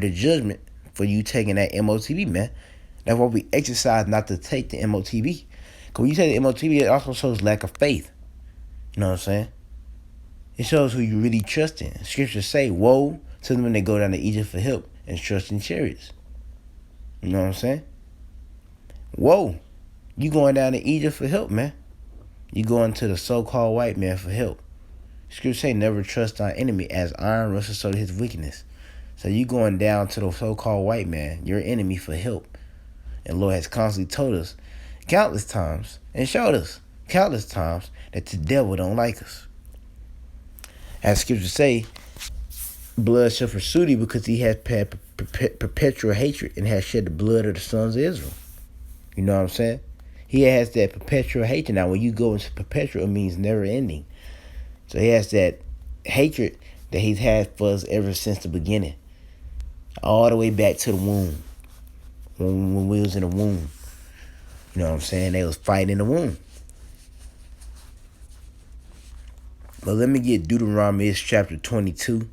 the judgment for you taking that MOTB, man. That's why we exercise not to take the MOTB. Because when you take the MOTB, it also shows lack of faith. You know what I'm saying? It shows who you really trust in. Scriptures say, woe to them when they go down to Egypt for help and trust in chariots. You know what I'm saying? Whoa. You going down to Egypt for help, man. You going to the so-called white man for help. Scripture say never trust thy enemy as iron rustles so to his wickedness. So you going down to the so-called white man, your enemy, for help. And Lord has constantly told us countless times and showed us countless times that the devil don't like us. As scripture say, blood shall pursue thee because he has had perpetual hatred and has shed the blood of the sons of Israel. You know what I'm saying? He has that perpetual hatred. Now, when you go into perpetual, it means never ending. So he has that hatred that he's had for us ever since the beginning. All the way back to the womb. When we was in the womb. You know what I'm saying? They was fighting in the womb. But let me get Deuteronomy, it's chapter 22.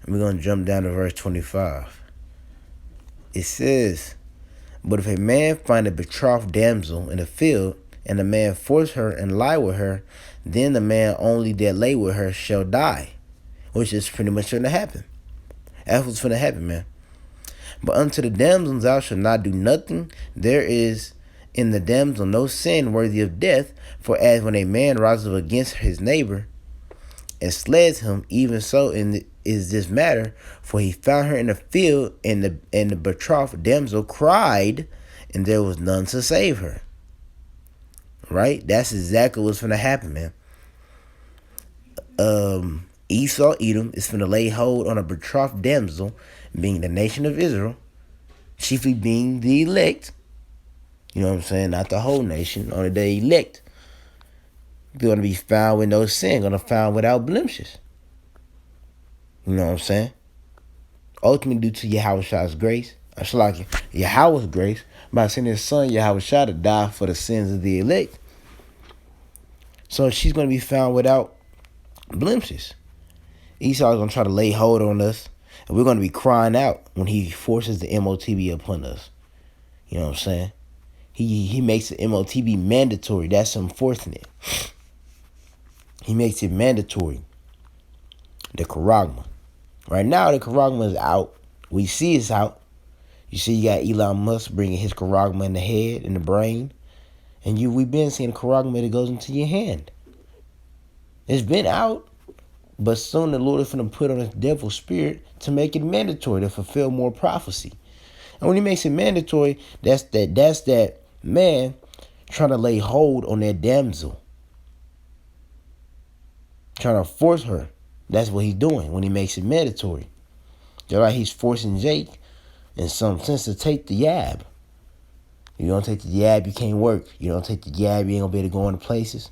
And we're going to jump down to verse 25. It says, but if a man find a betrothed damsel in the field, and the man force her and lie with her, then the man only that lay with her shall die. Which is pretty much going to happen. That's what's going to happen, man. But unto the damsel thou shalt not do nothing. There is in the damsel no sin worthy of death. For as when a man rises up against his neighbor and slays him, even so is this matter. For he found her in the field, and the betrothed damsel cried, and there was none to save her. Right? That's exactly what's going to happen, man. Esau, Edom, is going to lay hold on a betrothed damsel, being the nation of Israel, chiefly being the elect. You know what I'm saying? Not the whole nation, only the elect. They're going to be found with no sin, going to be found without blemishes. You know what I'm saying? Ultimately, due to Yahweh's grace, Yahweh's grace, by sending his son, Yahweh to die for the sins of the elect. So she's going to be found without blemishes. Esau is going to try to lay hold on us, and we're going to be crying out when he forces the MOTB upon us. You know what I'm saying? He makes the MOTB mandatory. That's enforcing it. He makes it mandatory. The charagma. Right now, the charagma is out. We see it's out. You see, you got Elon Musk bringing his charagma in the head, in the brain. And we've been seeing charagma that goes into your hand. It's been out. But soon the Lord is going to put on his devil's spirit to make it mandatory, to fulfill more prophecy. And when he makes it mandatory, that's that man trying to lay hold on that damsel. Trying to force her. That's what he's doing when he makes it mandatory. Just like he's forcing Jake, in some sense, to take the yab. You don't take the yab, you can't work. You don't take the yab, you ain't going to be able to go into places.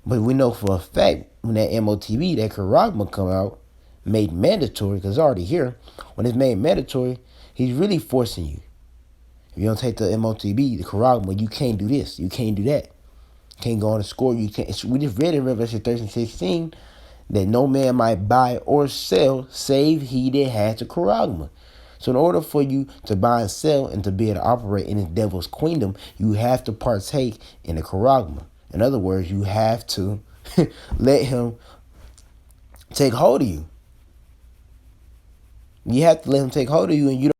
But we know for a fact, when that MOTB, that charagma come out, made mandatory, because it's already here. When it's made mandatory, he's really forcing you. If you don't take the MOTB, the charagma, you can't do this. You can't do that. You can't go on the score. You can't. We just read in Revelation 13:16 that no man might buy or sell save he that has the charagma. So in order for you to buy and sell and to be able to operate in the devil's kingdom, you have to partake in the charagma. In other words, you have to let him take hold of you. You have to let him take hold of you, and you don't